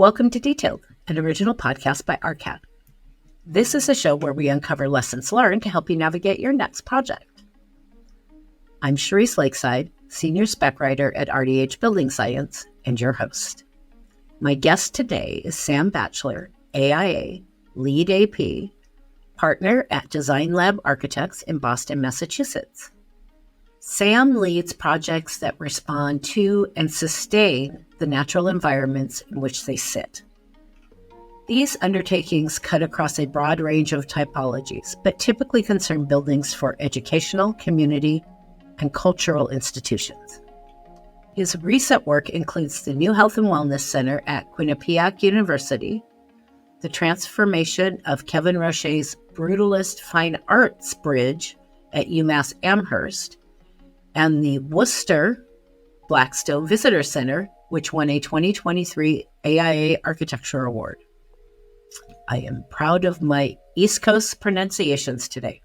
Welcome to Detailed, an original podcast by ARCAT. This is a show where we uncover lessons learned to help you navigate your next project. I'm Cherise Lakeside, Senior Spec Writer at RDH Building Science, and your host. My guest today is Sam Batchelor, AIA, Lead AP, Partner at designLAB Architects in Boston, Massachusetts. Sam leads projects that respond to and sustain the natural environments in which they sit. These undertakings cut across a broad range of typologies, but typically concern buildings for educational, community, and cultural institutions. His recent work includes the new Health and Wellness Center at Quinnipiac University, the transformation of Kevin Roche's Brutalist Fine Arts Bridge at UMass Amherst, and the Worcester Blackstone Visitor Center, which won a 2023 AIA Architecture Award. I am proud of my East Coast pronunciations today.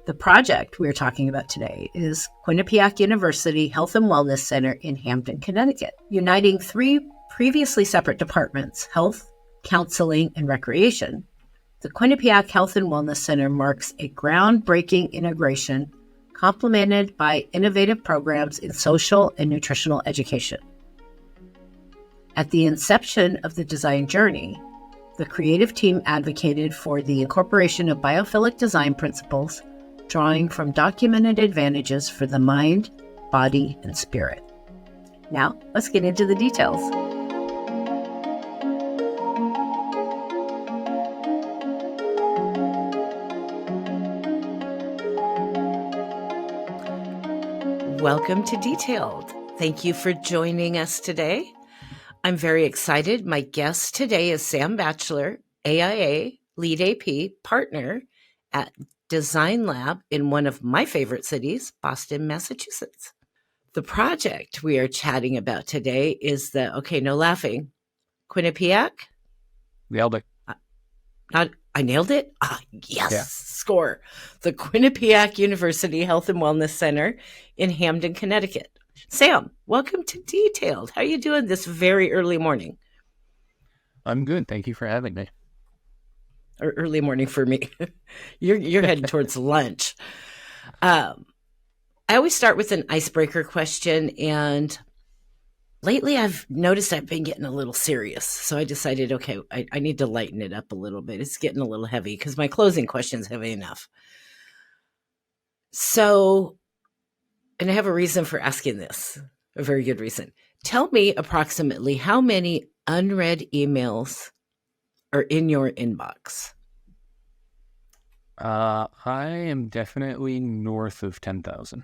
The project we're talking about today is Quinnipiac University Health and Wellness Center in Hamden, Connecticut, uniting three previously separate departments, health, counseling, and recreation. The Quinnipiac Health and Wellness Center marks a groundbreaking integration complemented by innovative programs in social and nutritional education. At the inception of the design journey, the creative team advocated for the incorporation of biophilic design principles, drawing from documented advantages for the mind, body, and spirit. Now, let's get into the details. Welcome to Detailed. Thank you for joining us today. I'm very excited. My guest today is Sam Batchelor, AIA, Lead AP, Partner at designLAB in one of my favorite cities, Boston, Massachusetts. The project we are chatting about today is no laughing, Quinnipiac? Nailed it. I nailed it? Yes, yeah. Score. The Quinnipiac University Health and Wellness Center in Hamden, Connecticut. Sam, welcome to Detailed. How are you doing this very early morning? I'm good. Thank you for having me. Or early morning for me. You're heading towards lunch. I always start with an icebreaker question, and lately I've noticed I've been getting a little serious. So I decided, I need to lighten it up a little bit. It's getting a little heavy because my closing question's heavy enough. So, and I have a reason for asking this, a very good reason. Tell me approximately how many unread emails are in your inbox? I am definitely north of 10,000.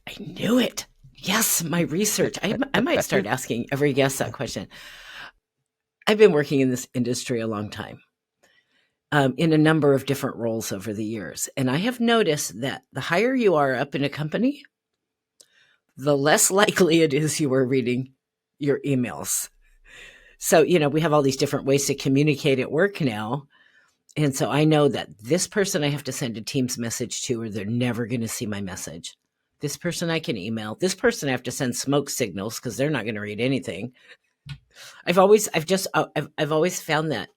I knew it. Yes, my research. I might start asking every guest that question. I've been working in this industry a long time, in a number of different roles over the years. And I have noticed that the higher you are up in a company, the less likely it is you are reading your emails. So, we have all these different ways to communicate at work now. And so I know that this person I have to send a Teams message to, or they're never going to see my message. This person I can email. This person I have to send smoke signals because they're not going to read anything. I've always found that,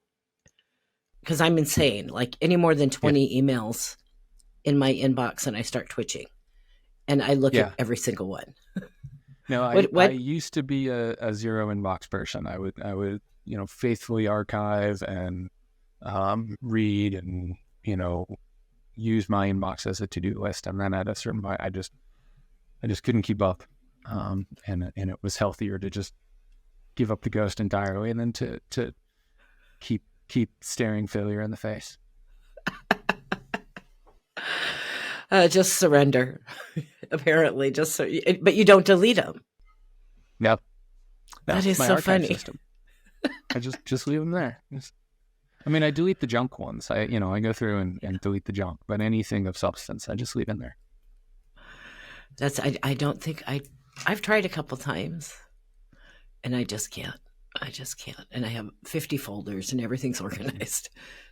because I'm insane, like any more than 20 emails in my inbox and I start twitching, and I look at every single one. No, I used to be a zero inbox person. I would faithfully archive and read and use my inbox as a to-do list. And then at a certain point, I just couldn't keep up, and it was healthier to just give up the ghost entirely, and then to keep staring failure in the face. Just surrender, apparently. But you don't delete them. No, that is so funny. System. I just leave them there. I delete the junk ones. I go through and delete the junk, but anything of substance, I just leave in there. I don't think I've tried a couple times, and I just can't. And I have 50 folders and everything's organized.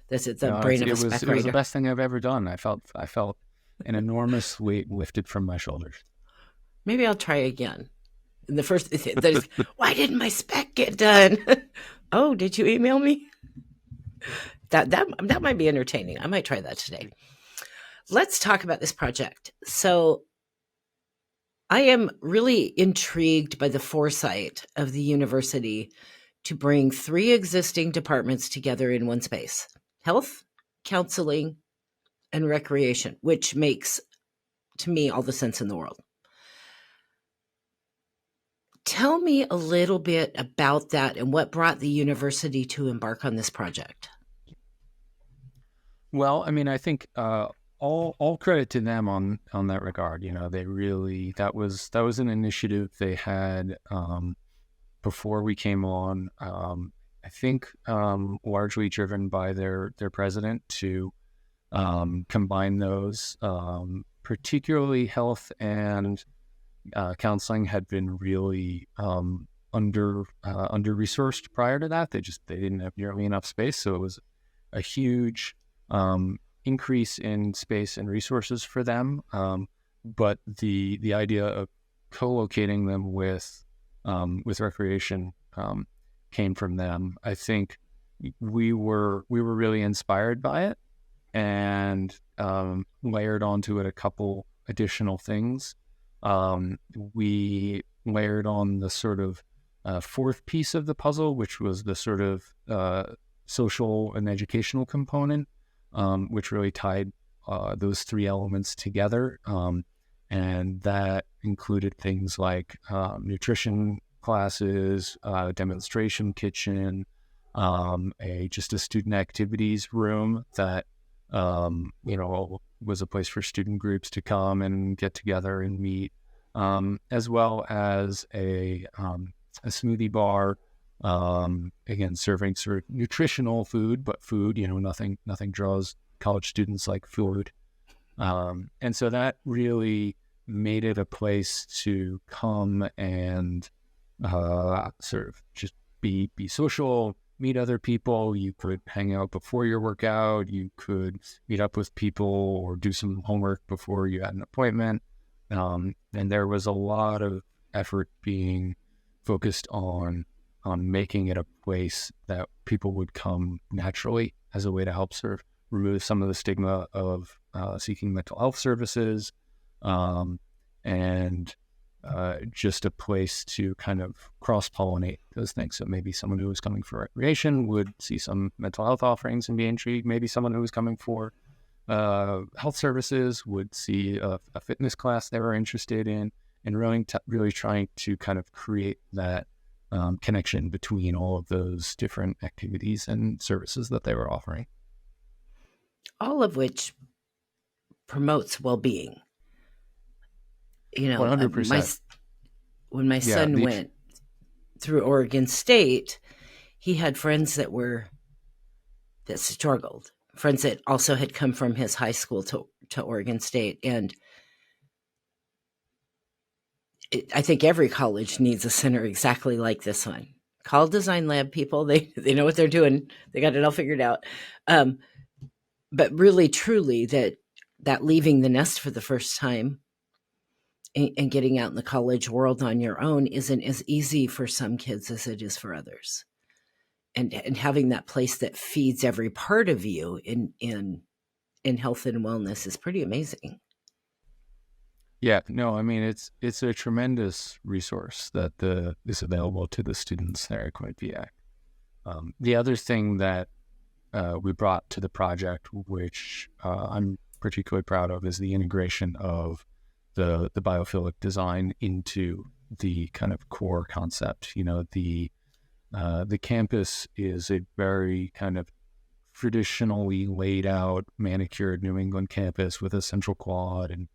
That's it. The brain of a spec writer. It was the best thing I've ever done. I felt an enormous weight lifted from my shoulders. Maybe I'll try again And the first that is, why didn't my spec get done? Oh, did you email me? That might be entertaining. I might try that today. Let's talk about this project. So I am really intrigued by the foresight of the university to bring 3 existing departments together in one space: health, counseling, and recreation, which makes, to me, all the sense in the world. Tell me a little bit about that and what brought the university to embark on this project. Well, I mean, I think all credit to them on that regard. You know, they really, that was an initiative they had before we came on. I think largely driven by their president to combine those, particularly health and counseling had been really under resourced prior to that. They didn't have nearly enough space, so it was a huge increase in space and resources for them. But the idea of co-locating them with recreation came from them. I think we were really inspired by it and layered onto it a couple additional things. We layered on the sort of fourth piece of the puzzle, which was the sort of social and educational component, which really tied those 3 elements together. And that included things like nutrition classes, demonstration kitchen, just a student activities room that was a place for student groups to come and get together and meet, as well as a smoothie bar, again, serving sort of nutritional food, but food, nothing draws college students like food. And so that really made it a place to come and sort of just be social, meet other people. You could hang out before your workout. You could meet up with people or do some homework before you had an appointment. And there was a lot of effort being focused on making it a place that people would come naturally as a way to help sort of remove some of the stigma of seeking mental health services, and just a place to kind of cross-pollinate those things. So maybe someone who was coming for recreation would see some mental health offerings and be intrigued. Maybe someone who was coming for health services would see a fitness class they were interested in, and really trying to kind of create that connection between all of those different activities and services that they were offering. All of which promotes well-being. 100%. When my son went through Oregon State, he had friends that struggled, friends that also had come from his high school to Oregon State. And I think every college needs a center exactly like this one. Call designLAB people. They know what they're doing. They got it all figured out. But really, truly, that leaving the nest for the first time and getting out in the college world on your own isn't as easy for some kids as it is for others. And having that place that feeds every part of you in health and wellness is pretty amazing. Yeah, no, I mean, it's a tremendous resource that is available to the students there at Quinnipiac. The other thing that we brought to the project, which I'm particularly proud of, is the integration of the biophilic design into the kind of core concept. The campus is a very kind of traditionally laid out, manicured New England campus with a central quad and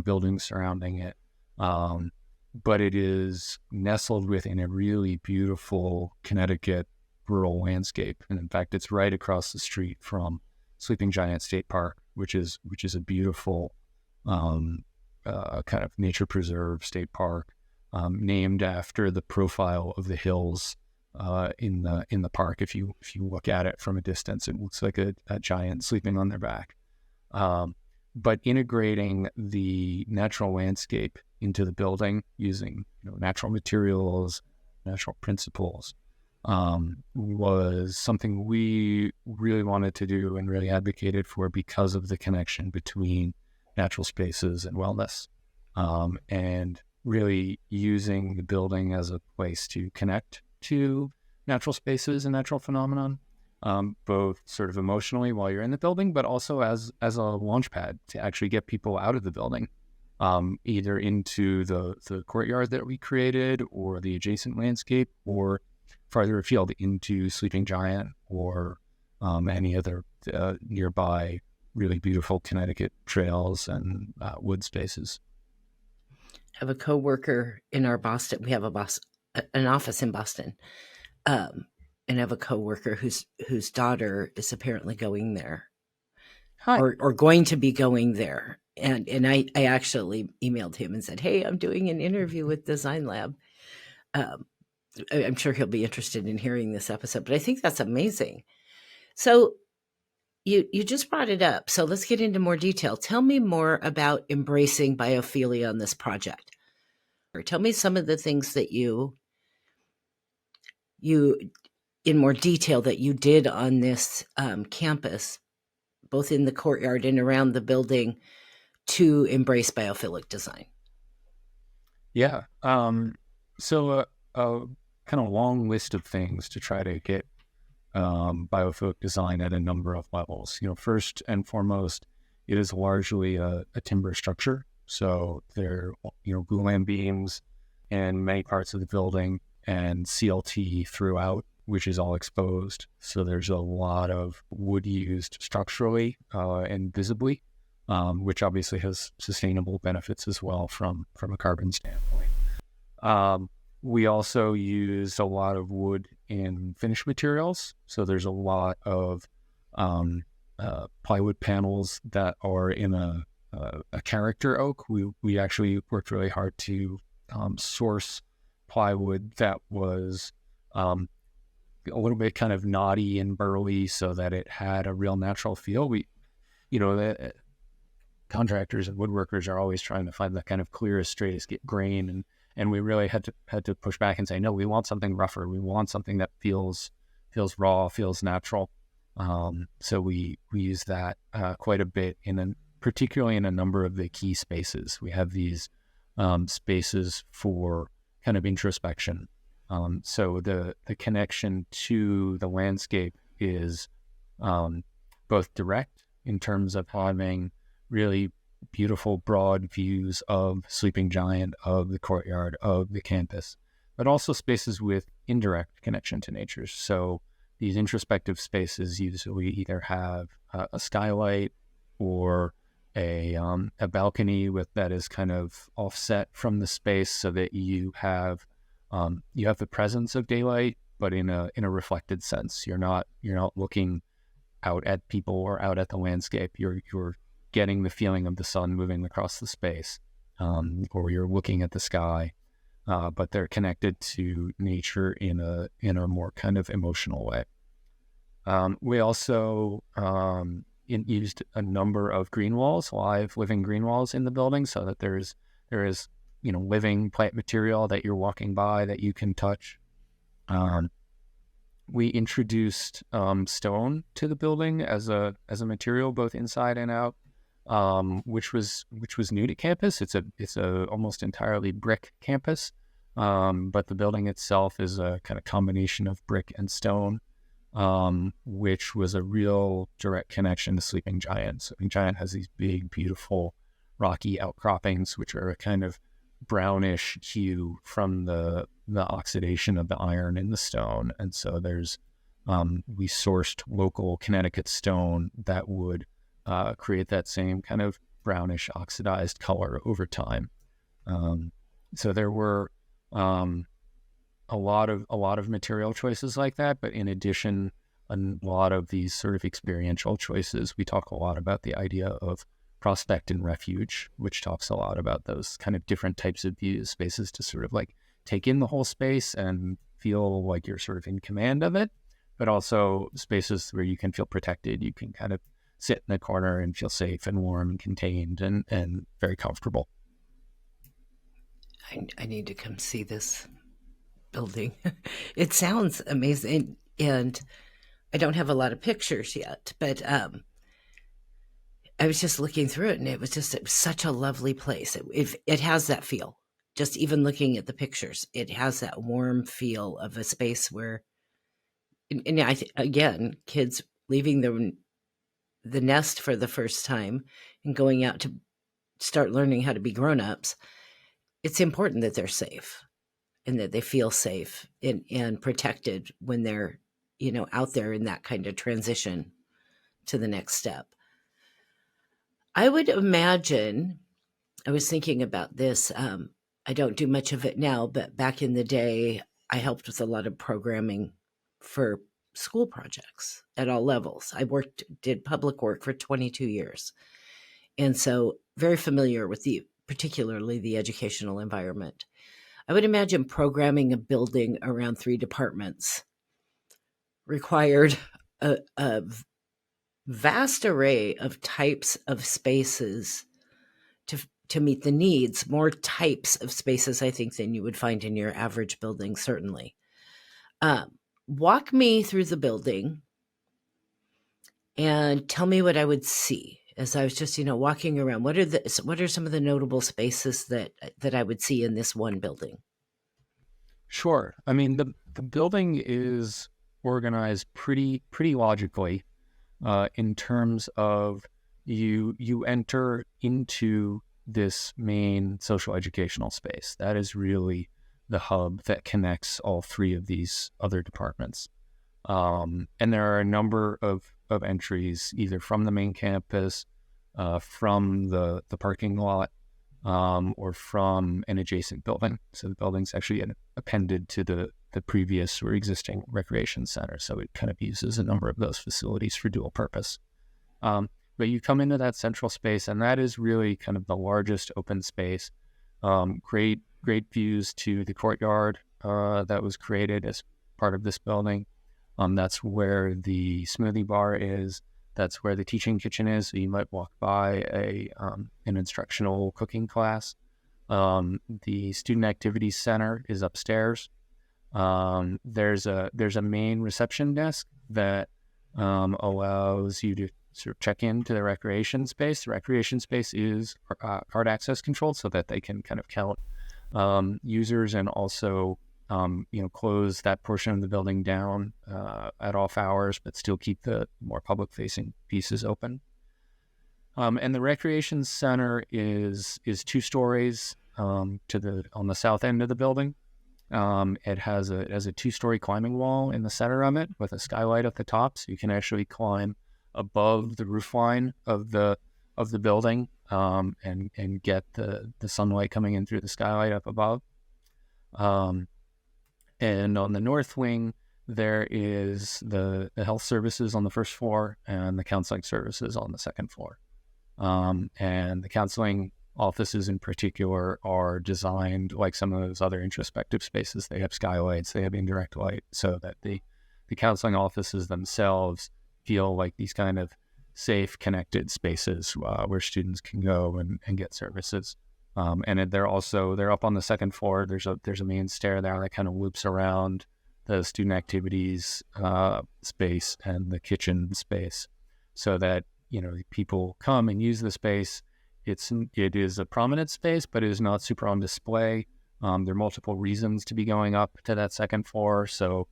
buildings surrounding it. But it is nestled within a really beautiful Connecticut rural landscape. And in fact, it's right across the street from Sleeping Giant State Park, which is a beautiful kind of nature preserve state park, named after the profile of the hills in the park. If you look at it from a distance, it looks like a giant sleeping on their back. but integrating the natural landscape into the building using natural materials, natural principles, was something we really wanted to do and really advocated for because of the connection between natural spaces and wellness, and really using the building as a place to connect to natural spaces and natural phenomenon, both sort of emotionally while you're in the building, but also as a launch pad to actually get people out of the building, either into the courtyard that we created or the adjacent landscape, or farther afield into Sleeping Giant or any other nearby really beautiful Connecticut trails and wood spaces. I have a coworker in our Boston. We have an office in Boston, and I have a coworker whose daughter is apparently going there, or going to be going there. And I actually emailed him and said, "Hey, I'm doing an interview with designLAB." I'm sure he'll be interested in hearing this episode, but I think that's amazing. So you just brought it up. So let's get into more detail. Tell me more about embracing biophilia on this project. Or tell me some of the things that you in more detail that you did on this campus, both in the courtyard and around the building, to embrace biophilic design. Yeah. So a kind of long list of things to try to get biophilic design at a number of levels. First and foremost, it is largely a timber structure. So there, glulam beams in many parts of the building and CLT throughout, which is all exposed. So there's a lot of wood used structurally and visibly, which obviously has sustainable benefits as well from a carbon standpoint. We also used a lot of wood in finished materials. So there's a lot of plywood panels that are in a character oak. We actually worked really hard to source plywood that was a little bit kind of knotty and burly so that it had a real natural feel. The contractors and woodworkers are always trying to find the kind of clearest, straightest grain, and we really had to push back and say, no, we want something rougher. We want something that feels raw, feels natural. So we use that quite a bit particularly in a number of the key spaces. We have these spaces for kind of introspection. So the connection to the landscape is both direct in terms of having really beautiful broad views of Sleeping Giant, of the courtyard, of the campus, but also spaces with indirect connection to nature. So these introspective spaces usually either have a skylight or a balcony that is kind of offset from the space, so that you have the presence of daylight, but in a reflected sense. You're not looking out at people or out at the landscape. You're getting the feeling of the sun moving across the space, or you're looking at the sky, but they're connected to nature in a more kind of emotional way. We also used a number of green walls, live living green walls in the building, so that there is living plant material that you're walking by that you can touch. We introduced stone to the building as a material, both inside and out, which was new to campus. It's a almost entirely brick campus, but the building itself is a kind of combination of brick and stone, which was a real direct connection to Sleeping Giant. Sleeping Giant has these big, beautiful, rocky outcroppings, which are a kind of brownish hue from the oxidation of the iron in the stone. And so there's we sourced local Connecticut stone that would create that same kind of brownish oxidized color over time. So there were a lot of material choices like that, but in addition, a lot of these sort of experiential choices. We talk a lot about the idea of prospect and refuge, which talks a lot about those kind of different types of views, spaces to sort of like take in the whole space and feel like you're sort of in command of it, but also spaces where you can feel protected. You can kind of sit in the corner and feel safe and warm and contained and very comfortable. I need to come see this building. It sounds amazing. And I don't have a lot of pictures yet, but I was just looking through it, and it was such a lovely place. It has that feel. Just even looking at the pictures, it has that warm feel of a space where, and again, kids leaving the nest for the first time and going out to start learning how to be grown-ups. It's important that they're safe and that they feel safe and protected when they're, out there in that kind of transition to the next step. I would imagine, I was thinking about this, I don't do much of it now, but back in the day, I helped with a lot of programming for school projects at all levels. I did public work for 22 years. And so very familiar with particularly the educational environment. I would imagine programming a building around 3 departments required a vast array of types of spaces to meet the needs, more types of spaces, I think, than you would find in your average building, certainly. Walk me through the building and tell me what I would see as I was just, walking around. What are some of the notable spaces that I would see in this one building? Sure. I mean, the building is organized pretty logically in terms of you enter into this main social educational space. That is really the hub that connects all 3 of these other departments. And there are a number of entries, either from the main campus, from the parking lot, or from an adjacent building. So the building's actually appended to the previous or existing recreation center. So it kind of uses a number of those facilities for dual purpose. But you come into that central space, and that is really kind of the largest open space. Great views to the courtyard that was created as part of this building. That's where the smoothie bar is. That's where the teaching kitchen is. So you might walk by an instructional cooking class. The student activities center is upstairs. There's a main reception desk that allows you to sort of check into the recreation space. The recreation space is card access controlled so that they can kind of count users and also close that portion of the building down at off hours, but still keep the more public-facing pieces open. And the recreation center is 2 stories on the south end of the building. It has a 2-story climbing wall in the center of it with a skylight at the top, so you can actually climb above the roof line of the building and get the sunlight coming in through the skylight up above. And on the north wing, there is the health services on the first floor and the counseling services on the second floor. And the counseling offices in particular are designed like some of those other introspective spaces. They have skylights, they have indirect light, so that the counseling offices themselves feel like these kind of safe, connected spaces where students can go and get services. And they're up on the second floor. There's a main stair there that kind of loops around the student activities space and the kitchen space, so that people come and use the space. It is a prominent space, but it is not super on display. There are multiple reasons to be going up to that second floor, so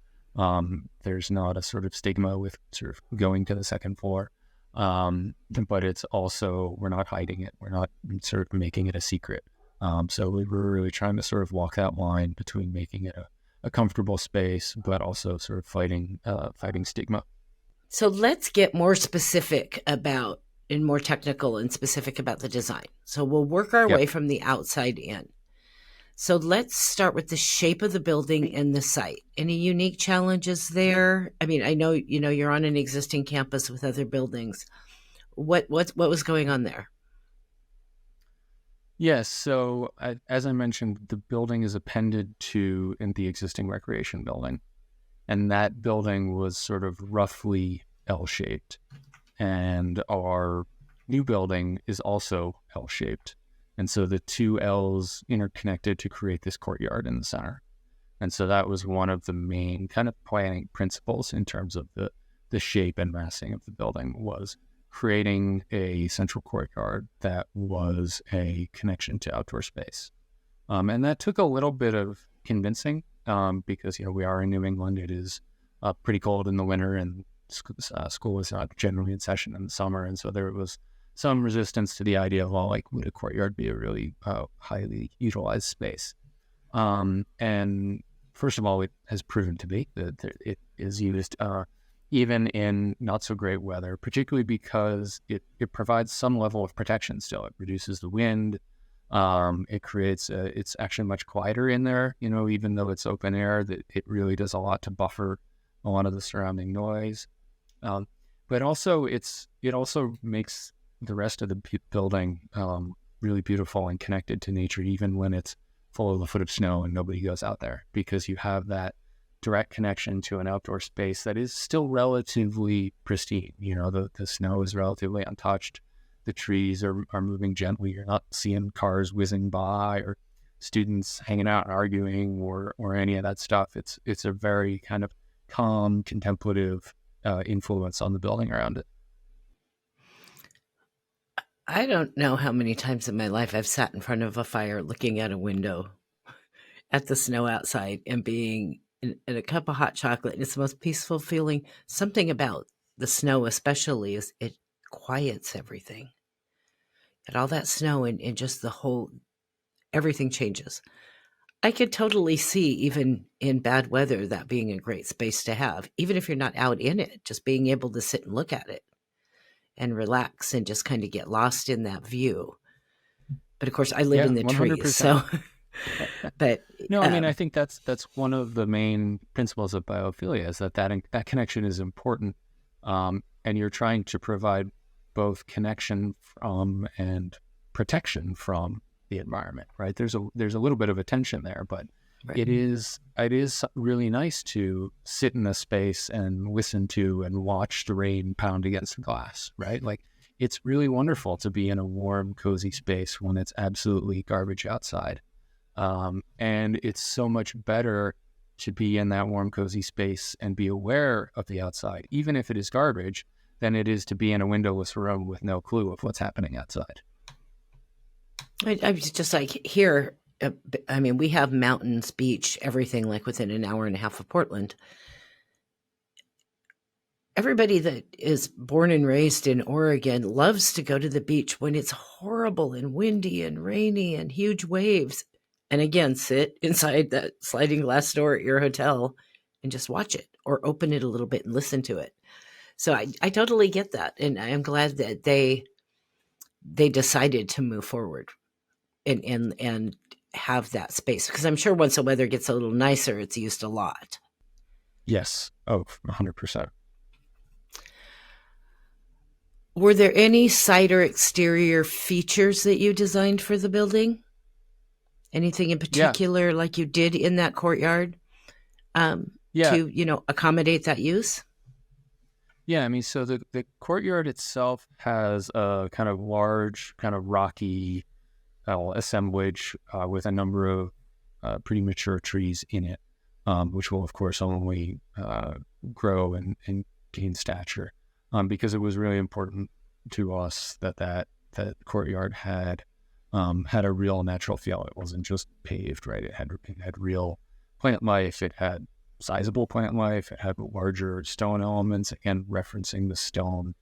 there's not a sort of stigma with sort of going to the second floor. But it's also, we're not hiding it. We're not sort of making it a secret. So we were really trying to sort of walk that line between making it a comfortable space, but also sort of fighting stigma. So let's get more specific and more technical and specific about the design. So we'll work our way from the outside in. So let's start with the shape of the building and the site. Any unique challenges there? I mean, I know, you're on an existing campus with other buildings. What was going on there? Yes. So as I mentioned, the building is appended to in the existing recreation building. And that building was sort of roughly L-shaped. and our new building is also L-shaped. And so the two L's interconnected to create this courtyard in the center. And so that was one of the main kind of planning principles in terms of the shape and massing of the building, was creating a central courtyard that was a connection to outdoor space. And that took a little bit of convincing because, we are in New England. It is pretty cold in the winter, and school is not generally in session in the summer. And so there was some resistance to the idea of, would a courtyard be a really highly utilized space? And first of all, it has proven to be that it is used even in not so great weather, particularly because it provides some level of protection still. It reduces the wind. It creates, it's actually much quieter in there, even though it's open air, that it really does a lot to buffer a lot of the surrounding noise. But also it also makes the rest of the building really beautiful and connected to nature, even when it's full of a foot of snow and nobody goes out there, because you have that direct connection to an outdoor space that is still relatively pristine. The snow is relatively untouched. The trees are moving gently. You're not seeing cars whizzing by or students hanging out and arguing or any of that stuff. It's a very kind of calm, contemplative influence on the building around it. I don't know how many times in my life I've sat in front of a fire looking at a window at the snow outside and being in a cup of hot chocolate. And it's the most peaceful feeling. Something about the snow especially is it quiets everything. And all that snow and just the whole, everything changes. I could totally see, even in bad weather, that being a great space to have, even if you're not out in it, just being able to sit and look at it and relax and just kind of get lost in that view. But of course, I live in the 100%. Trees, so. But no, I mean, I think that's one of the main principles of biophilia, is that connection is important, and you're trying to provide both connection from and protection from the environment, right? There's a little bit of a tension there, but right. It is really nice to sit in a space and listen to and watch the rain pound against the glass, right? It's really wonderful to be in a warm, cozy space when it's absolutely garbage outside. And it's so much better to be in that warm, cozy space and be aware of the outside, even if it is garbage, than it is to be in a windowless room with no clue of what's happening outside. I was just here, we have mountains, beach, everything within an hour and a half of Portland. Everybody that is born and raised in Oregon loves to go to the beach when it's horrible and windy and rainy and huge waves. And again, sit inside that sliding glass door at your hotel and just watch it, or open it a little bit and listen to it. So I totally get that. And I'm glad that they decided to move forward and have that space, because I'm sure once the weather gets a little nicer, it's used a lot. Yes. Oh, 100%. Were there any site or exterior features that you designed for the building? Anything in particular like you did in that courtyard to, accommodate that use? Yeah, so the courtyard itself has a kind of large, kind of rocky assemblage with a number of pretty mature trees in it, which will, of course, only grow and gain stature, because it was really important to us that courtyard had a real natural feel. It wasn't just paved, right? It had real plant life. It had sizable plant life. It had larger stone elements, again, referencing the stone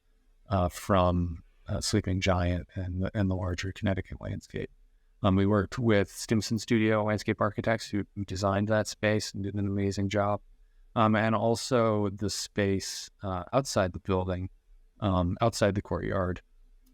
from Sleeping Giant and the larger Connecticut landscape. We worked with Stimson Studio landscape architects who designed that space and did an amazing job. And also the space outside the building, outside the courtyard,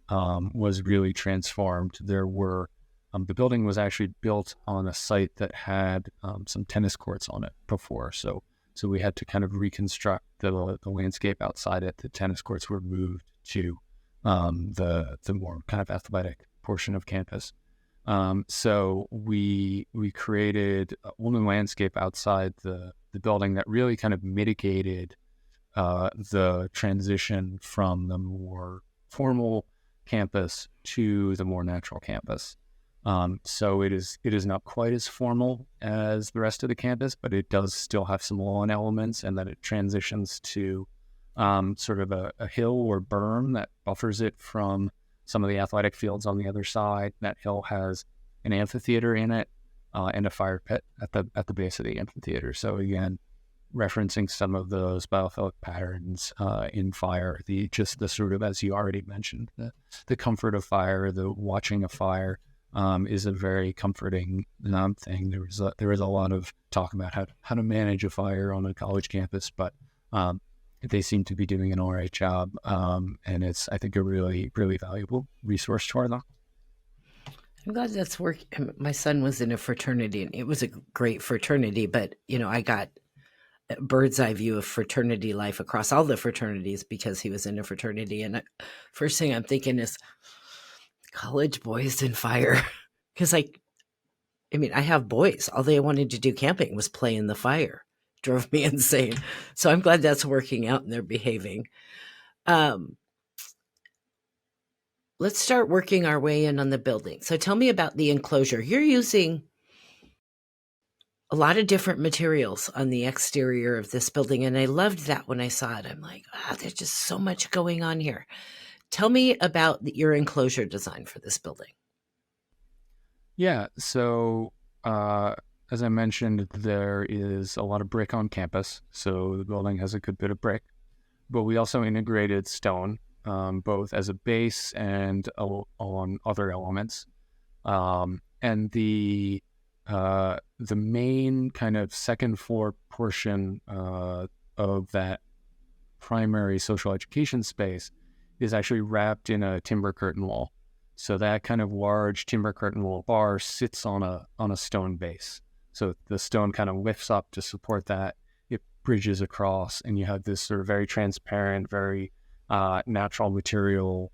was really transformed. There were the building was actually built on a site that had some tennis courts on it before, so we had to kind of reconstruct the landscape outside it. The tennis courts were moved to the more kind of athletic portion of campus. So we created a whole new landscape outside the building that really kind of mitigated the transition from the more formal campus to the more natural campus. So it is not quite as formal as the rest of the campus, but it does still have some lawn elements, and then it transitions to sort of a hill or berm that buffers it from some of the athletic fields on the other side. That hill has an amphitheater in it and a fire pit at the base of the amphitheater. So again, referencing some of those biophilic patterns in fire, the sort of, as you already mentioned, the comfort of fire, the watching a fire is a very comforting thing. There is a lot of talk about how to manage a fire on a college campus, but they seem to be doing an all right job, and it's, I think, a really, really valuable resource for them. I'm glad that's working. My son was in a fraternity, and it was a great fraternity, but I got a bird's eye view of fraternity life across all the fraternities because he was in a fraternity. And first thing I'm thinking is college boys in fire. Because I have boys. All they wanted to do camping was play in the fire. Drove me insane. So I'm glad that's working out and they're behaving. Let's start working our way in on the building. So tell me about the enclosure. You're using a lot of different materials on the exterior of this building, and I loved that when I saw it. I'm like, there's just so much going on here. Tell me about your enclosure design for this building. Yeah, so as I mentioned, there is a lot of brick on campus, so the building has a good bit of brick, but we also integrated stone, both as a base and on other elements. And the main kind of second floor portion of that primary social education space is actually wrapped in a timber curtain wall. So that kind of large timber curtain wall bar sits on a stone base. So the stone kind of lifts up to support that. It bridges across, and you have this sort of very transparent, very natural material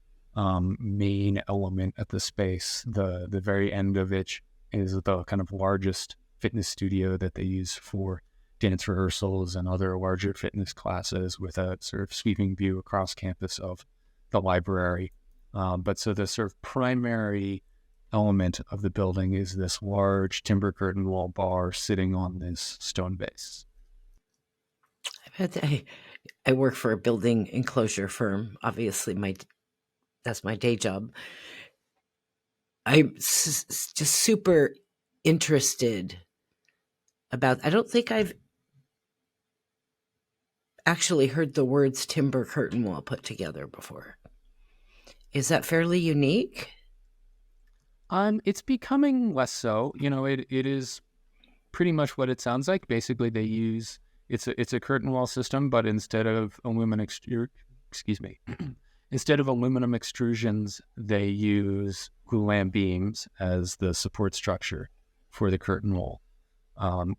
main element at the space. The very end of which is the kind of largest fitness studio that they use for dance rehearsals and other larger fitness classes, with a sort of sweeping view across campus of the library. But so the sort of primary element of the building is this large timber curtain wall bar sitting on this stone base. I work for a building enclosure firm. Obviously, that's my day job. I'm just super interested about. I don't think I've actually heard the words timber curtain wall put together before. Is that fairly unique? It's becoming less so. It is pretty much what it sounds like. Basically, they use it's a curtain wall system, but instead of aluminum extrusions, they use glulam beams as the support structure for the curtain wall.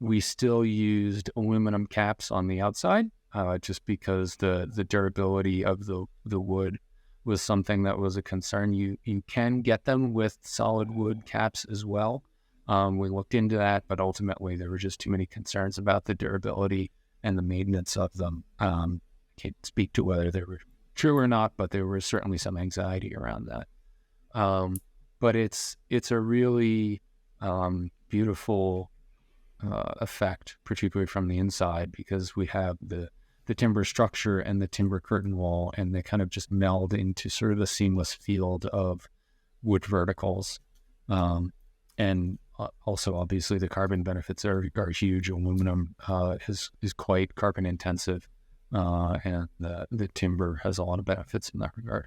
We still used aluminum caps on the outside, just because the durability of the wood was something that was a concern. You can get them with solid wood caps as well. We looked into that, but ultimately there were just too many concerns about the durability and the maintenance of them. Can't speak to whether they were true or not, but there was certainly some anxiety around that. But it's a really beautiful effect, particularly from the inside, because we have the timber structure and the timber curtain wall, and they kind of just meld into sort of a seamless field of wood verticals. And also, obviously, the carbon benefits are huge. Aluminum is quite carbon intensive, and the timber has a lot of benefits in that regard.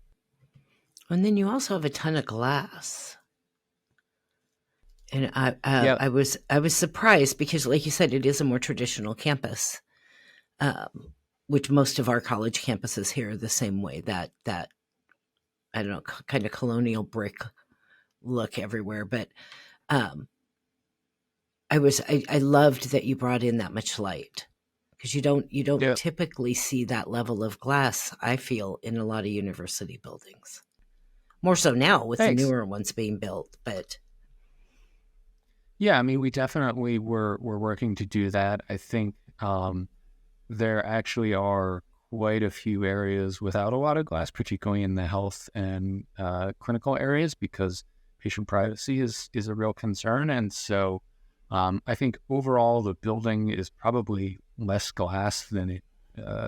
And then you also have a ton of glass. And I was surprised because, like you said, it is a more traditional campus, which most of our college campuses here are the same way. That I don't know, kind of colonial brick look everywhere. But I loved that you brought in that much light, because you don't typically see that level of glass, I feel, in a lot of university buildings. More so now with the newer ones being built, but. Yeah, I mean, we definitely were working to do that. I think there actually are quite a few areas without a lot of glass, particularly in the health and clinical areas, because patient privacy is a real concern. And so I think overall the building is probably less glass than it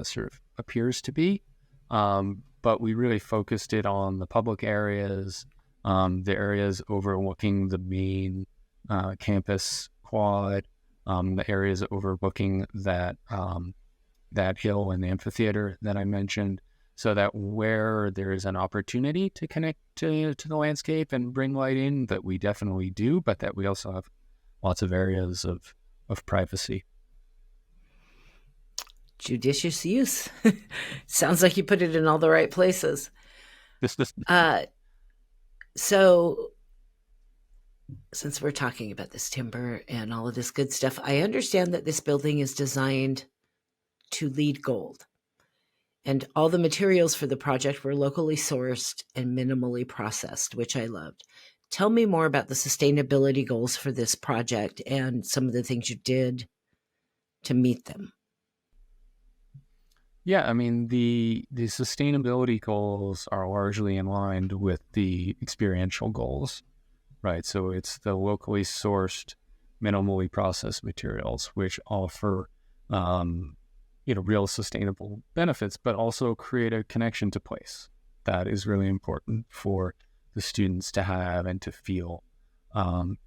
sort of appears to be. But we really focused it on the public areas, the areas overlooking the main campus quad, the areas overlooking that hill and the amphitheater that I mentioned, so that where there is an opportunity to connect to the landscape and bring light in, that we definitely do, but that we also have lots of areas of privacy. Judicious use. Sounds like you put it in all the right places. So since we're talking about this timber and all of this good stuff, I understand that this building is designed to LEED Gold. And all the materials for the project were locally sourced and minimally processed, which I loved. Tell me more about the sustainability goals for this project and some of the things you did to meet them. Yeah, I mean, the sustainability goals are largely in line with the experiential goals, right? So it's the locally sourced, minimally processed materials, which offer, real sustainable benefits, but also create a connection to place. That is really important for the students to have and to feel.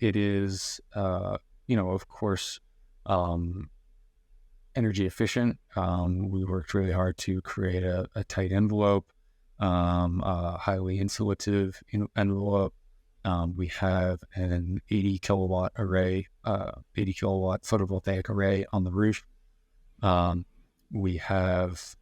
It is, of course, energy efficient. We worked really hard to create a tight envelope, a highly insulative envelope. We have an 80 kilowatt photovoltaic array on the roof. We have,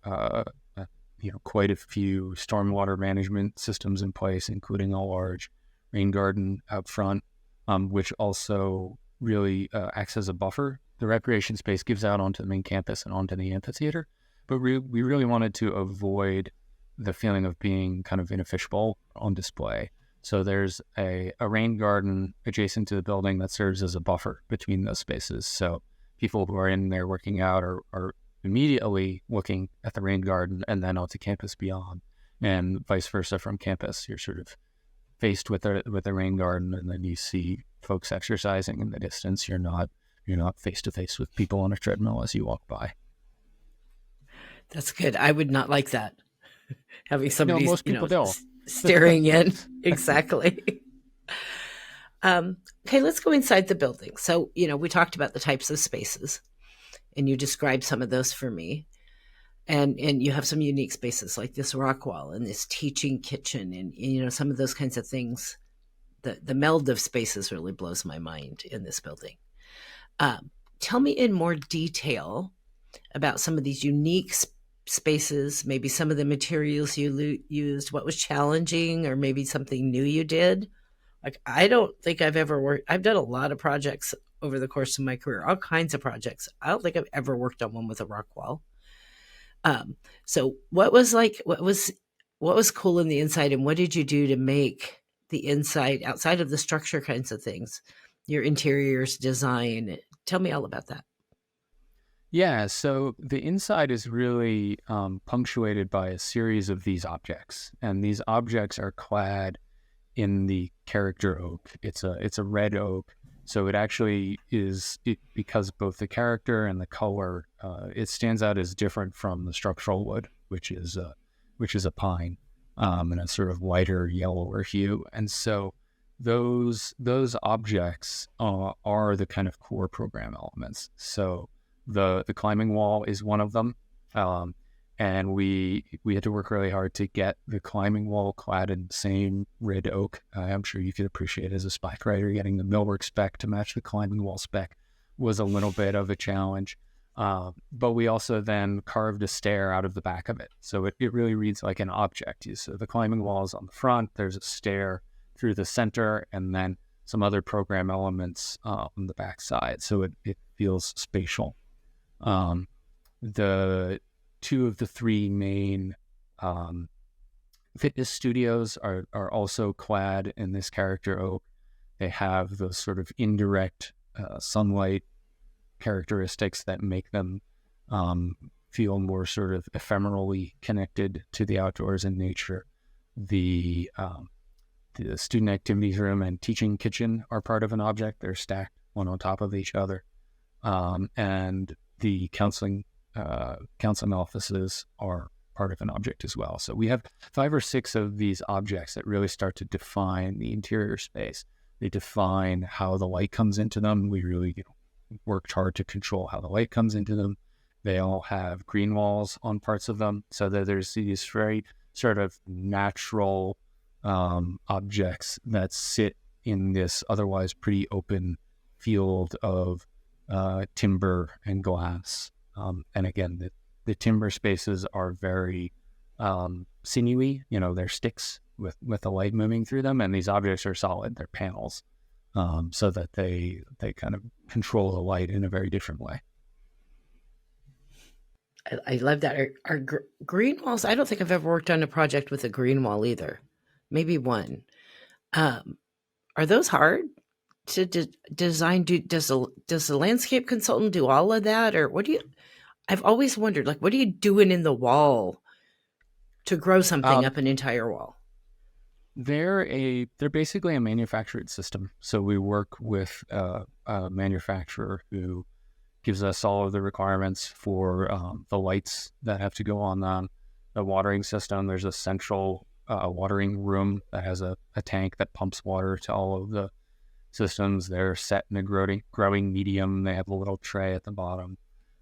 quite a few stormwater management systems in place, including a large rain garden out front, which also really acts as a buffer. The recreation space gives out onto the main campus and onto the amphitheater, but we really wanted to avoid the feeling of being kind of in a fishbowl on display. So there's a rain garden adjacent to the building that serves as a buffer between those spaces. So people who are in there working out are immediately looking at the rain garden and then onto campus beyond, and vice versa from campus. You're sort of faced with the rain garden, and then you see folks exercising in the distance. You're not face to face with people on a treadmill as you walk by. That's good. I would not like that. Having somebody, most people don't. Staring in. Exactly. Okay, let's go inside the building. So, we talked about the types of spaces, and you described some of those for me. And you have some unique spaces like this rock wall and this teaching kitchen and some of those kinds of things. The meld of spaces really blows my mind in this building. Tell me in more detail about some of these unique spaces, maybe some of the materials you used, what was challenging, or maybe something new you did. Like, I don't think I've done a lot of projects over the course of my career, all kinds of projects. I don't think I've ever worked on one with a rock wall. So what was cool in the inside, and what did you do to make the inside, outside of the structure kinds of things, your interiors design? Tell me all about that. Yeah, so the inside is really punctuated by a series of these objects, and these objects are clad in the character oak. It's a red oak, so it actually is, because both the character and the color, it stands out as different from the structural wood, which is a pine, and a sort of lighter yellower hue. And so those objects are the kind of core program elements. So the climbing wall is one of them, and we had to work really hard to get the climbing wall clad in the same red oak. I'm sure you could appreciate, as a spec writer, getting the millwork spec to match the climbing wall spec was a little bit of a challenge. But we also then carved a stair out of the back of it, so it really reads like an object. So the climbing wall is on the front, there's a stair through the center, and then some other program elements on the back side, so it feels spatial. The two of the three main fitness studios are also clad in this character oak. They have those sort of indirect sunlight characteristics that make them feel more sort of ephemerally connected to the outdoors and nature. The student activities room and teaching kitchen are part of an object. They're stacked one on top of each other. And the counseling offices are part of an object as well. So we have 5 or 6 of these objects that really start to define the interior space. They define how the light comes into them. We really worked hard to control how the light comes into them. They all have green walls on parts of them, so that there's these very sort of natural objects that sit in this otherwise pretty open field of timber and glass. And again, the timber spaces are very sinewy. They're sticks with the light moving through them, and these objects are solid. They're panels, so that they kind of control the light in a very different way. I love that. Are green walls? I don't think I've ever worked on a project with a green wall either. Maybe one. Are those hard to design? Does the landscape consultant do all of that, or what do you? I've always wondered, what are you doing in the wall to grow something up an entire wall? They're basically a manufactured system. So we work with a manufacturer who gives us all of the requirements for the lights that have to go on the watering system. There's a central watering room that has a tank that pumps water to all of the systems. They're set in a growing medium. They have a little tray at the bottom.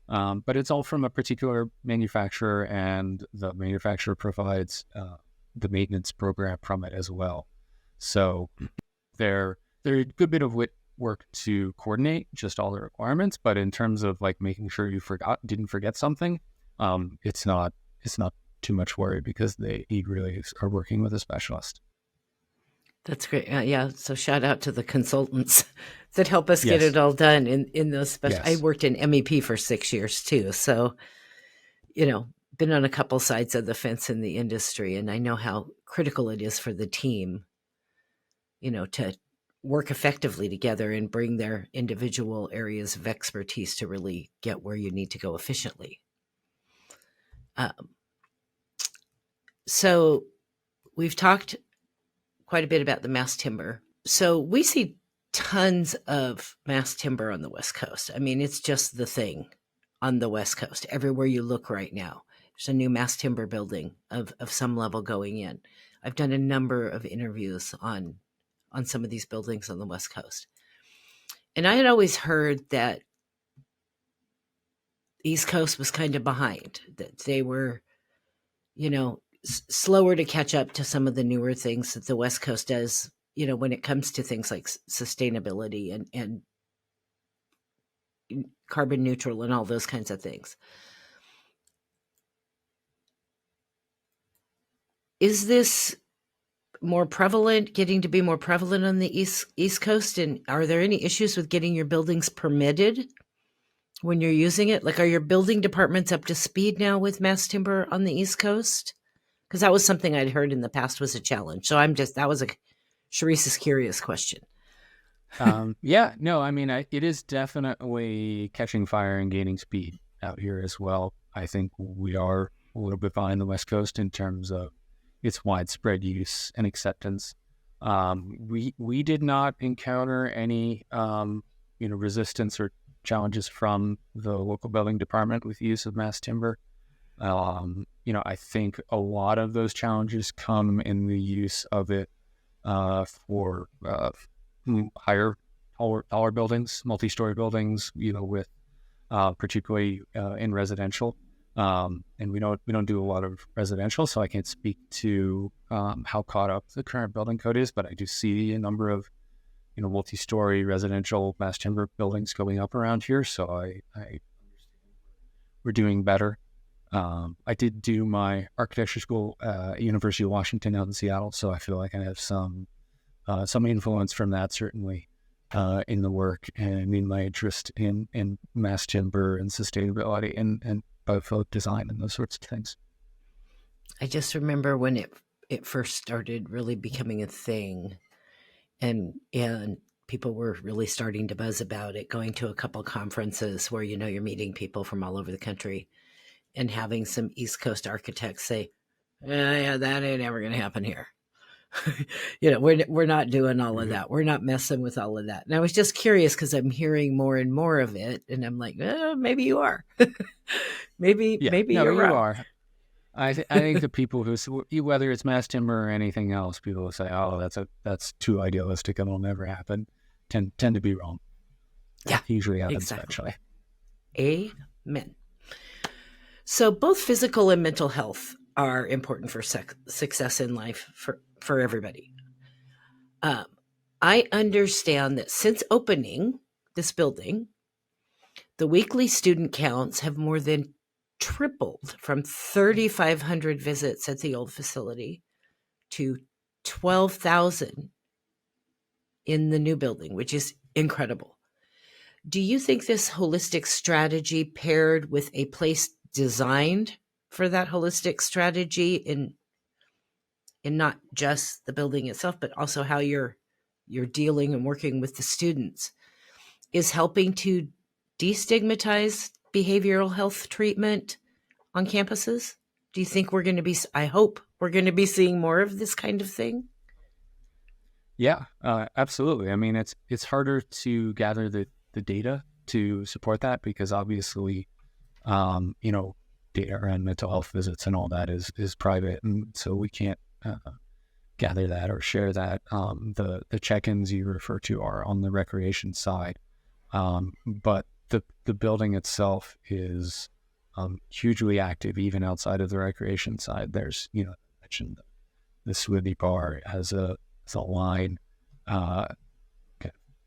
But it's all from a particular manufacturer, and the manufacturer provides the maintenance program from it as well. So they're a good bit of work to coordinate just all the requirements, but in terms of making sure you didn't forget something, it's not too much worry, because they really are working with a specialist. That's great. Yeah. So shout out to the consultants that help us get it all done in those special. Yes. I worked in MEP for 6 years too. So, been on a couple sides of the fence in the industry, and I know how critical it is for the team, to work effectively together and bring their individual areas of expertise to really get where you need to go efficiently. So we've talked quite a bit about the mass timber. So we see tons of mass timber on the West Coast. I mean, it's just the thing on the West Coast. Everywhere you look right now, there's a new mass timber building of some level going in. I've done a number of interviews on some of these buildings on the West Coast. And I had always heard that East Coast was kind of behind, that they were, slower to catch up to some of the newer things that the West Coast does, when it comes to things like sustainability and carbon neutral and all those kinds of things. Is this getting to be more prevalent on the East Coast? And are there any issues with getting your buildings permitted when you're using it? Are your building departments up to speed now with mass timber on the East Coast? Because that was something I'd heard in the past was a challenge. So that was a Cherise's curious question. It is definitely catching fire and gaining speed out here as well. I think we are a little bit behind the West Coast in terms of its widespread use and acceptance. We did not encounter any resistance or challenges from the local building department with use of mass timber. I think a lot of those challenges come in the use of it for higher, taller buildings, multi-story buildings, with particularly in residential. And we don't do a lot of residential, so I can't speak to how caught up the current building code is, but I do see a number of multi-story residential mass timber buildings going up around here. So I understand we're doing better. I did do my architecture school at University of Washington out in Seattle, so I feel like I have some influence from that, certainly, in the work and in my interest in mass timber and sustainability and biophilic design and those sorts of things. I just remember when it first started really becoming a thing, and people were really starting to buzz about it, going to a couple conferences where you're meeting people from all over the country. and having some East Coast architects say, yeah, that ain't ever going to happen here. We're not doing all of that. We're not messing with all of that. And I was just curious because I'm hearing more and more of it, and I'm like, maybe you are. maybe no, you are. I think the people who, whether it's mass timber or anything else, people will say, "Oh, that's too idealistic and it'll never happen." Tend to be wrong. Yeah, it usually happens exactly. eventually. Amen. So both physical and mental health are important for success in life for everybody. I understand that since opening this building, the weekly student counts have more than tripled from 3,500 visits at the old facility to 12,000 in the new building, which is incredible. Do you think this holistic strategy paired with a place designed for that holistic strategy in not just the building itself, but also how you're dealing and working with the students is helping to destigmatize behavioral health treatment on campuses? Do you think I hope we're going to be seeing more of this kind of thing? Yeah, absolutely. I mean, it's harder to gather the data to support that because obviously, data around mental health visits and all that is private, and so we can't gather that or share that. The check-ins you refer to are on the recreation side, but the building itself is hugely active even outside of the recreation side. There's, I mentioned the smoothie bar has a line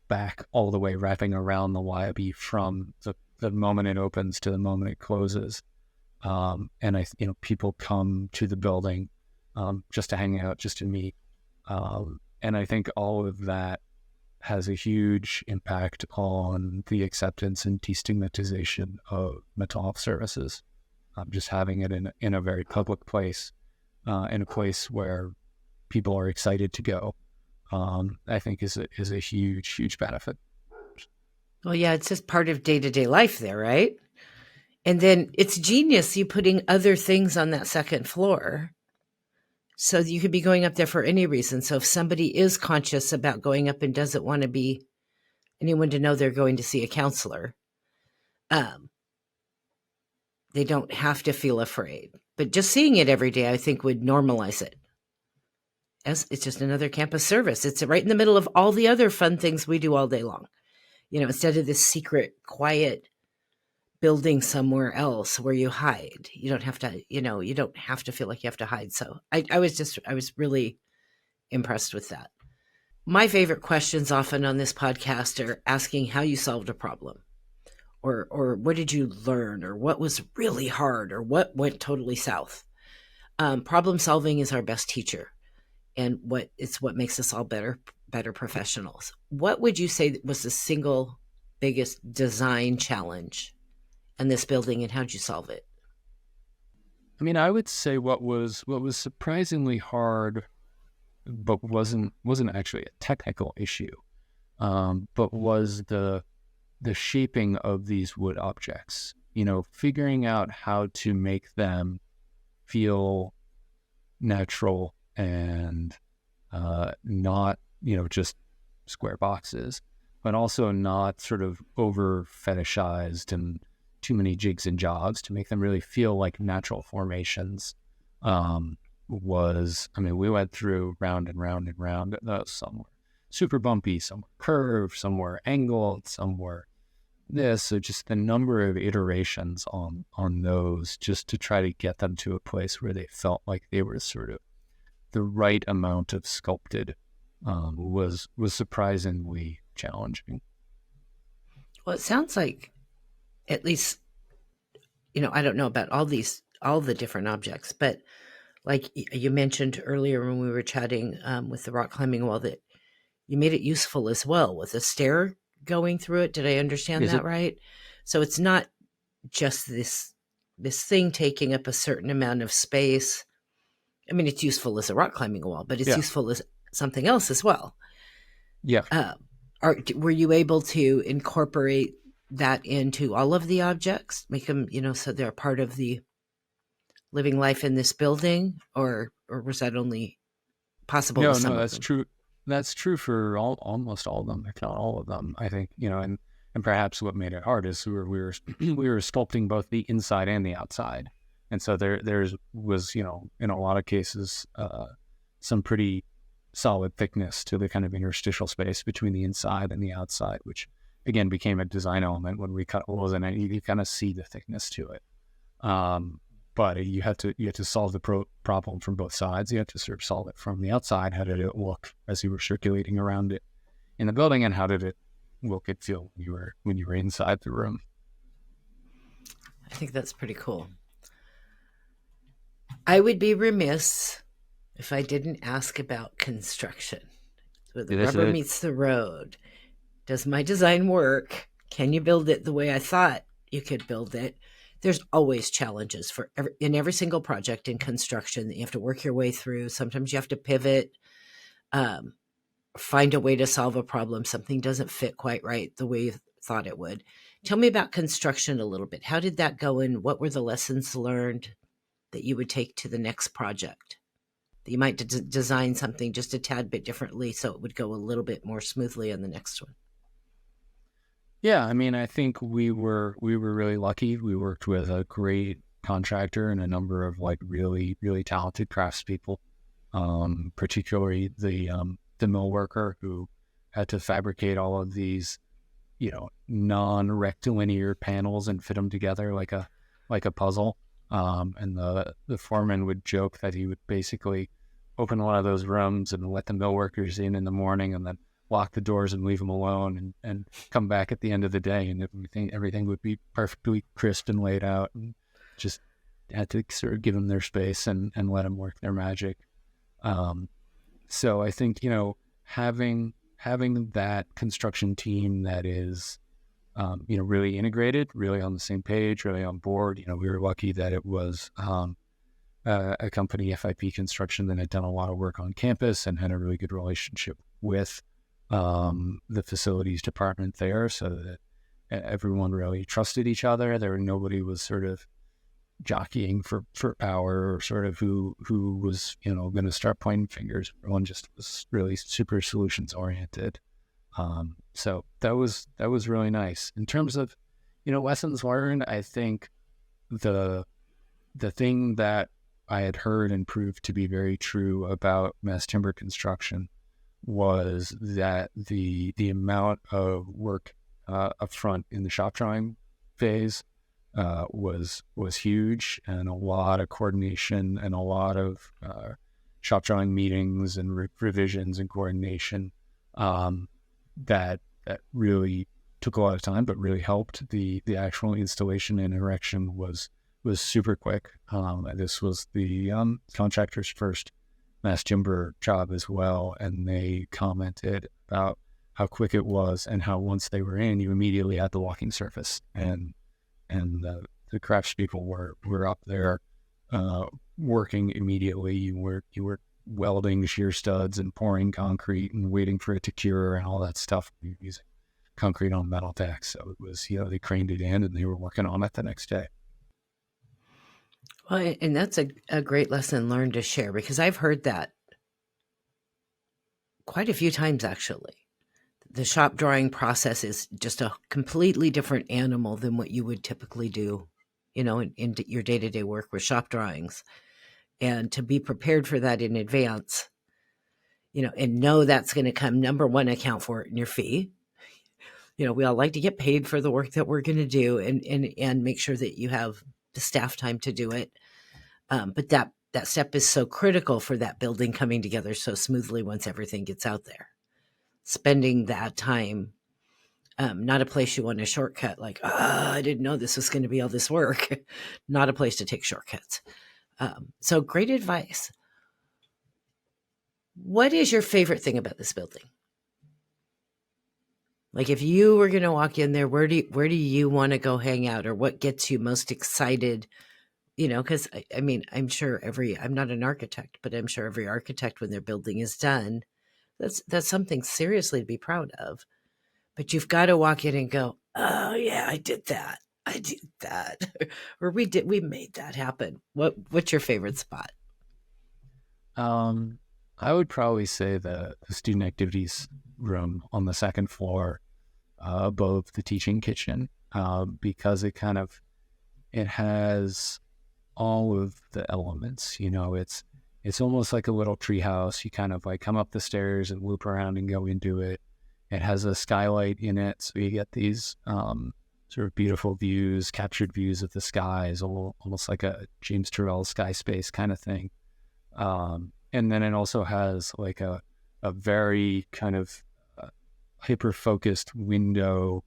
back all the way wrapping around the YB from the moment it opens to the moment it closes. And people come to the building just to hang out, just to meet. And I think all of that has a huge impact on the acceptance and destigmatization of mental health services. Just having it in a very public place, in a place where people are excited to go, I think is a huge benefit. Well, yeah, it's just part of day-to-day life there, right? And then it's genius you putting other things on that second floor. So you could be going up there for any reason. So if somebody is conscious about going up and doesn't want to be anyone to know they're going to see a counselor, they don't have to feel afraid. But just seeing it every day, I think, would normalize it. As it's just another campus service. It's right in the middle of all the other fun things we do all day long. Instead of this secret, quiet building somewhere else where you hide. You don't have to, you don't have to feel like you have to hide. So I was really impressed with that. My favorite questions often on this podcast are asking how you solved a problem, or what did you learn, or what was really hard, or what went totally south. Problem solving is our best teacher, and what makes us all better professionals. What would you say was the single biggest design challenge in this building, and how'd you solve it? I mean, I would say what was surprisingly hard, but wasn't actually a technical issue, but was the shaping of these wood objects. Figuring out how to make them feel natural and not just square boxes, but also not sort of over fetishized and too many jigs and jobs, to make them really feel like natural formations. We went through round and round and round. Some were super bumpy, some were curved, some were angled, some were this. So just the number of iterations on those, just to try to get them to a place where they felt like they were sort of the right amount of sculpted, was surprisingly challenging. Well, it sounds like, at least, I don't know about all the different objects, but like you mentioned earlier when we were chatting with the rock climbing wall, that you made it useful as well with a stair going through it. Did I understand that right? So it's not just this thing taking up a certain amount of space. I mean, it's useful as a rock climbing wall, but it's useful as something else as well. Yeah. Were you able to incorporate that into all of the objects, make them, so they're part of the living life in this building, or was that only possible with some of them? That's true. That's true for almost all of them, if not all of them. I think, and perhaps what made it hard is we were sculpting both the inside and the outside, and so there was in a lot of cases some pretty solid thickness to the kind of interstitial space between the inside and the outside, which again became a design element when we cut holes in it. You kind of see the thickness to it. But you had to solve the problem from both sides. You had to sort of solve it from the outside. How did it look as you were circulating around it in the building, and how did it look and feel when you were inside the room? I think that's pretty cool. I would be remiss if I didn't ask about construction. So the rubber meets the road. Does my design work? Can you build it the way I thought you could build it? There's always challenges in every single project in construction that you have to work your way through. Sometimes you have to pivot, find a way to solve a problem. Something doesn't fit quite right the way you thought it would. Tell me about construction a little bit. How did that go, and what were the lessons learned that you would take to the next project? That you might design something just a tad bit differently so it would go a little bit more smoothly on the next one. Yeah, I mean, I think we were really lucky. We worked with a great contractor and a number of really, really talented craftspeople, particularly the mill worker who had to fabricate all of these, non-rectilinear panels and fit them together like a puzzle. And the foreman would joke that he would basically open one of those rooms and let the mill workers in the morning, and then lock the doors and leave them alone, and come back at the end of the day, and everything would be perfectly crisp and laid out, and just had to sort of give them their space and let them work their magic. So I think, having that construction team that is, really integrated, really on the same page, really on board. We were lucky that it was a company, FIP Construction, that had done a lot of work on campus and had a really good relationship with the facilities department there, so that everyone really trusted each other. Nobody was sort of jockeying for power, or sort of who was going to start pointing fingers. Everyone just was really super solutions oriented. So that was really nice. In terms of lessons learned, I think the thing that I had heard and proved to be very true about mass timber construction was that the amount of work up front in the shop drawing phase was huge, and a lot of coordination and a lot of shop drawing meetings and revisions and coordination that really took a lot of time, but really helped. The actual installation and erection was super quick. This was the contractor's first mass timber job as well, and they commented about how quick it was, and how once they were in, you immediately had the walking surface, and the craftspeople were up there working immediately. You were welding shear studs and pouring concrete and waiting for it to cure and all that stuff, using concrete on metal decks. So it was, they craned it in and they were working on it the next day. Well, and that's a great lesson learned to share, because I've heard that quite a few times, actually. The shop drawing process is just a completely different animal than what you would typically do, in your day-to-day work with shop drawings. And to be prepared for that in advance, and know that's going to come, number one, account for it in your fee. We all like to get paid for the work that we're going to do, and make sure that you have the staff time to do it. But that step is so critical for that building coming together so smoothly once everything gets out there. Spending that time, not a place you want to shortcut, like, I didn't know this was going to be all this work. Not a place to take shortcuts. So great advice. What is your favorite thing about this building? Like, if you were going to walk in there, where do you want to go hang out, or what gets you most excited? Because I mean, I'm sure I'm not an architect, but I'm sure every architect, when their building is done, that's something seriously to be proud of. But you've got to walk in and go, oh yeah, I did that. I did that, or we made that happen. What's your favorite spot? I would probably say the student activities room on the second floor, above the teaching kitchen, because it has all of the elements. It's almost like a little tree house. You kind of like come up the stairs and loop around and go into it. It has a skylight in it, so you get these sort of beautiful views, captured views of the skies, almost like a James Turrell sky space kind of thing. And then it also has like a very kind of hyper-focused window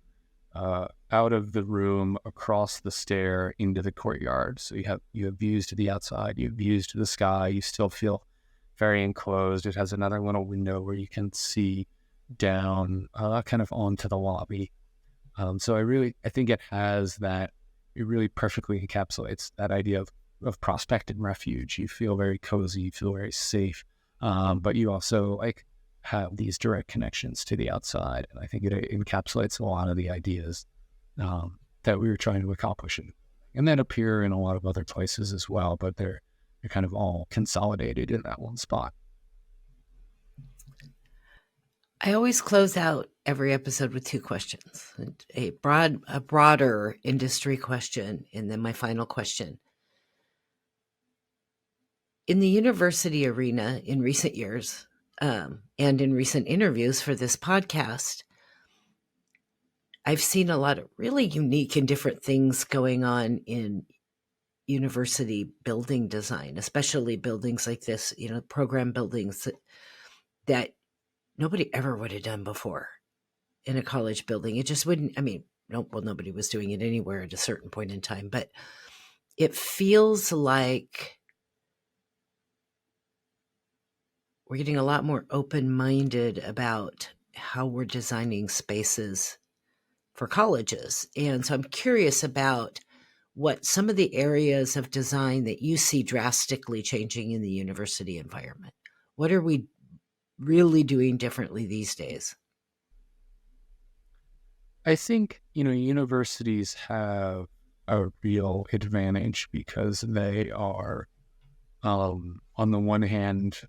out of the room across the stair into the courtyard. So you have views to the outside, you have views to the sky. You still feel very enclosed. It has another little window where you can see down kind of onto the lobby. So I think it has that. It really perfectly encapsulates that idea of prospect and refuge. You feel very cozy, you feel very safe, but you also like have these direct connections to the outside. And I think it encapsulates a lot of the ideas that we were trying to accomplish, and that appear in a lot of other places as well, but they're kind of all consolidated in that one spot. I always close out every episode with two questions: a broader industry question, and then my final question. In the university arena in recent years, and in recent interviews for this podcast, I've seen a lot of really unique and different things going on in university building design, especially buildings like this, program buildings that nobody ever would have done before in a college building. It just wouldn't, nobody was doing it anywhere at a certain point in time, but it feels like we're getting a lot more open-minded about how we're designing spaces for colleges. And so I'm curious about what some of the areas of design that you see drastically changing in the university environment. What are we really doing differently these days? I think, universities have a real advantage because they are, on the one hand,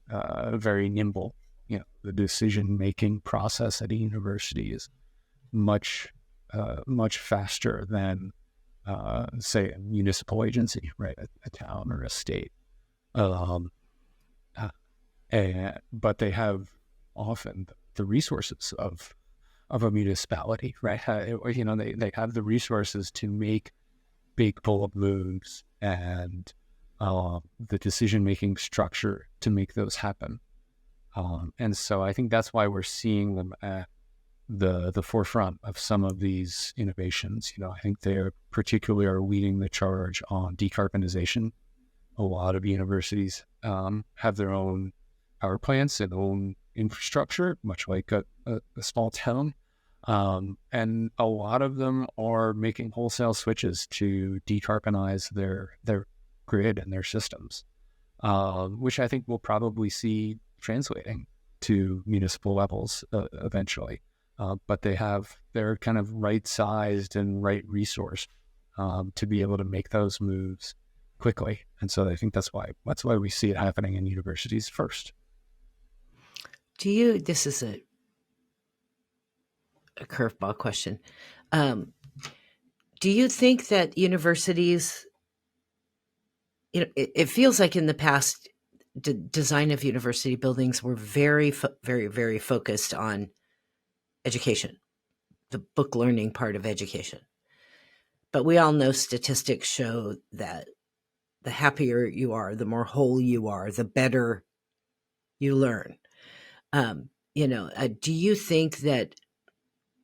very nimble. The decision-making process at a university is much faster than, say, a municipal agency, right? A town or a state. But they have often the resources of a municipality, right? They have the resources to make big bold moves and the decision-making structure to make those happen. And so I think that's why we're seeing them at the forefront of some of these innovations. I think they particularly are leading the charge on decarbonization. A lot of universities have their own power plants and own infrastructure, much like a small town. And a lot of them are making wholesale switches to decarbonize their grid and their systems, which I think we'll probably see translating to municipal levels eventually. But they're kind of right-sized and right-resourced to be able to make those moves quickly. And so I think that's why we see it happening in universities first. This is a curveball question. Do you think that universities, it feels like in the past, the design of university buildings were very, very, very focused on education, the book learning part of education. But we all know statistics show that the happier you are, the more whole you are, the better you learn. Do you think that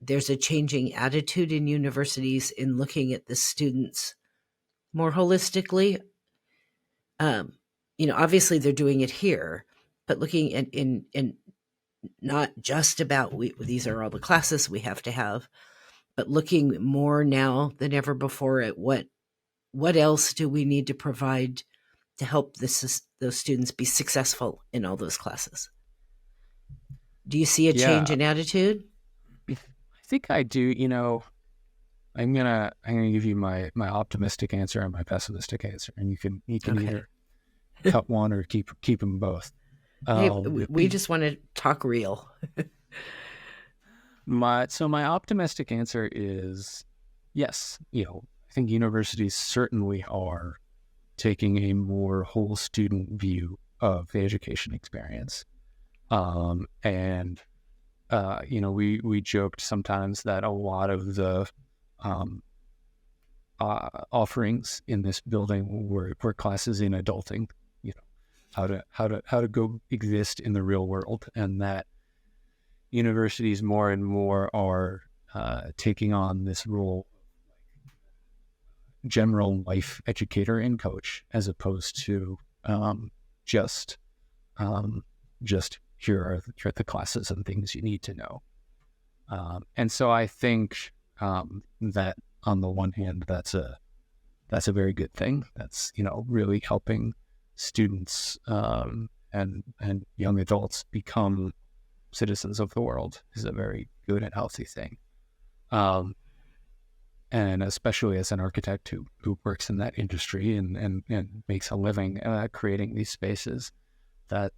there's a changing attitude in universities in looking at the students more holistically? Obviously they're doing it here, but looking at in not just about these are all the classes we have to have, but looking more now than ever before at what else do we need to provide to help those students be successful in all those classes? Do you see a change in attitude? I think I do. I'm gonna give you my optimistic answer and my pessimistic answer, and you can Okay. either cut one or keep them both. Hey, we just want to talk real. My optimistic answer is yes. I think universities certainly are taking a more whole student view of the education experience. And we joked sometimes that a lot of the offerings in this building were classes in adulting, how to go exist in the real world, and that universities more and more are taking on this role, general life educator and coach, as opposed to just here are the classes and things you need to know. And so I think that on the one hand, that's a very good thing. That's, really helping students and young adults become citizens of the world is a very good and healthy thing. And especially as an architect who works in that industry and makes a living creating these spaces, that's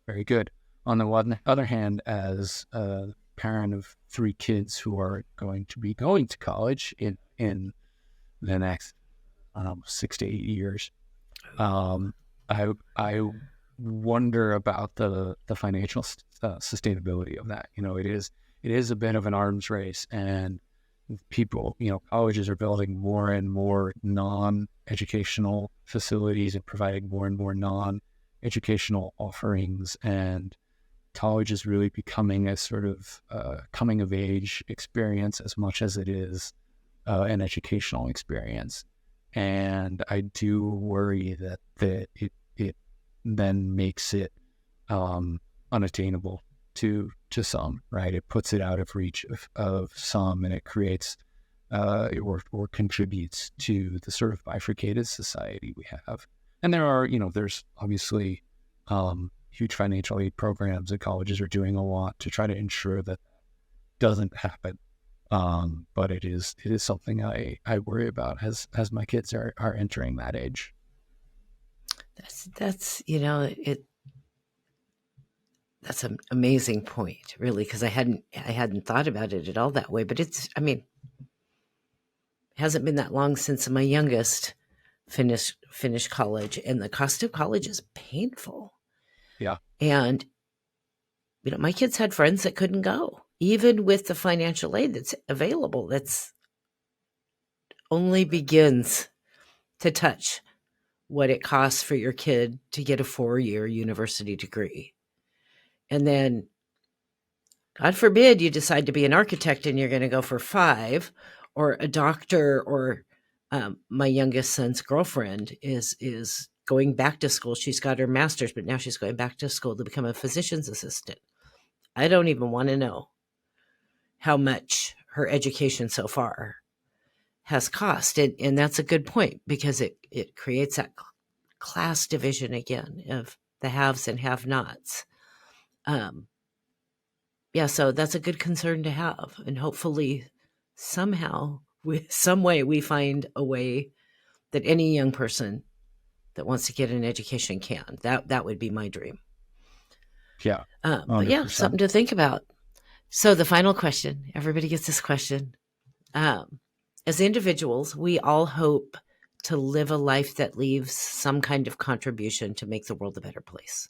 very good. On the other hand, as a parent of 3 kids who are going to be going to college in the next 6 to 8 years, I wonder about the financial sustainability of that. It is a bit of an arms race, and people, colleges are building more and more non-educational facilities and providing more and more non-educational offerings, and college is really becoming a sort of coming of age experience as much as it is an educational experience. And I do worry that it then makes it unattainable to some, right? It puts it out of reach of some, and it creates or contributes to the sort of bifurcated society we have. And there are, there's obviously huge financial aid programs, and colleges are doing a lot to try to ensure that doesn't happen. But it is something I worry about as my kids are entering that age. That's that's an amazing point, really, because I hadn't thought about it at all that way. But it hasn't been that long since my youngest finished college, and the cost of college is painful. Yeah. And my kids had friends that couldn't go, even with the financial aid that's available. That's only begins to touch what it costs for your kid to get a 4-year university degree. And then, God forbid, you decide to be an architect and you're going to go for 5, or a doctor, or my youngest son's girlfriend is going back to school. She's got her master's, but now she's going back to school to become a physician's assistant. I don't even want to know how much her education so far has cost. And that's a good point, because it creates that class division again of the haves and have-nots. So that's a good concern to have. And hopefully somehow, some way, we find a way that any young person that wants to get an education can. That would be my dream. Yeah. But yeah, something to think about. So the final question, everybody gets this question. As individuals, we all hope to live a life that leaves some kind of contribution to make the world a better place.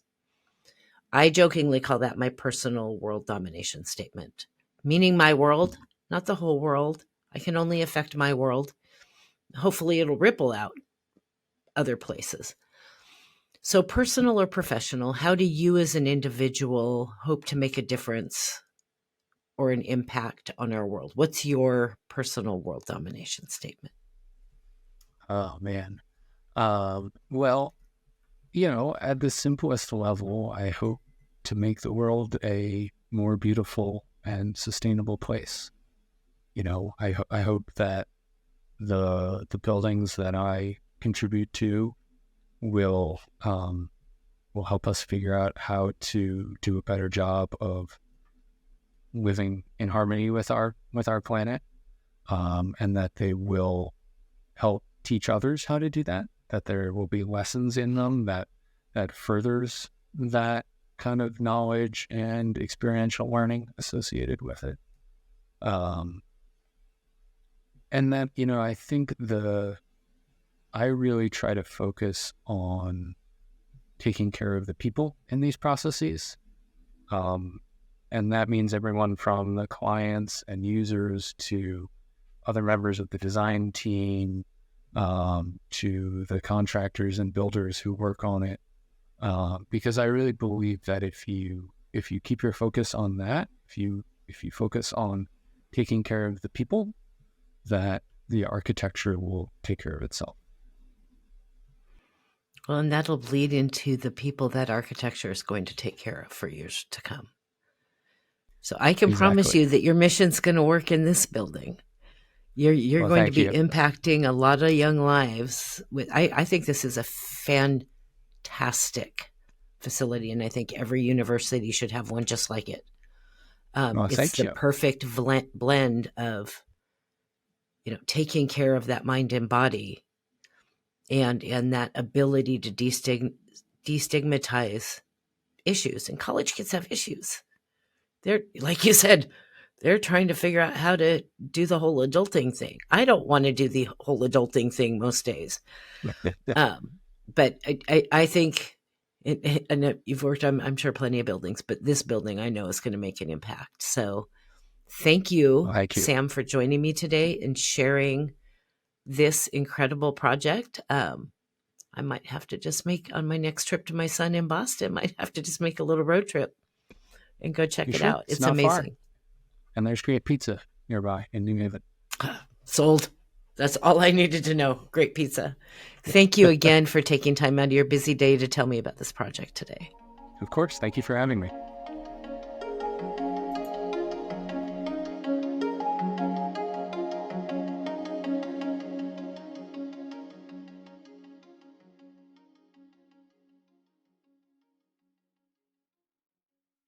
I jokingly call that my personal world domination statement, meaning my world, not the whole world. I can only affect my world. Hopefully it'll ripple out other places. So personal or professional, how do you as an individual hope to make a difference or an impact on our world? What's your personal world domination statement? Oh, man. Well, at the simplest level, I hope to make the world a more beautiful and sustainable place. I hope that the buildings that I contribute to will help us figure out how to do a better job of living in harmony with our planet. and that they will help teach others how to do that, that there will be lessons in them that furthers that kind of knowledge and experiential learning associated with it. And that, I think I really try to focus on taking care of the people in these processes. And that means everyone from the clients and users to other members of the design team, to the contractors and builders who work on it. Because I really believe that if you keep your focus on that, if you focus on taking care of the people, that the architecture will take care of itself. Well, and that'll bleed into the people that architecture is going to take care of for years to come. So I can promise you that your mission's going to work in this building. You're going to be impacting a lot of young lives. I think this is a fantastic facility, and I think every university should have one just like it. It's the perfect blend of, taking care of that mind and body, and that ability to destigmatize issues. And college kids have issues. They're, like you said, they're trying to figure out how to do the whole adulting thing. I don't want to do the whole adulting thing most days. But I think, and you've worked on, I'm sure, plenty of buildings, but this building I know is going to make an impact. So thank you, Sam, for joining me today and sharing this incredible project. I might have to just on my next trip to my son in Boston, might have to just make a little road trip and go check it out. It's amazing. Far. And there's great pizza nearby in New Haven. Sold. That's all I needed to know. Great pizza. Thank you again for taking time out of your busy day to tell me about this project today. Of course. Thank you for having me.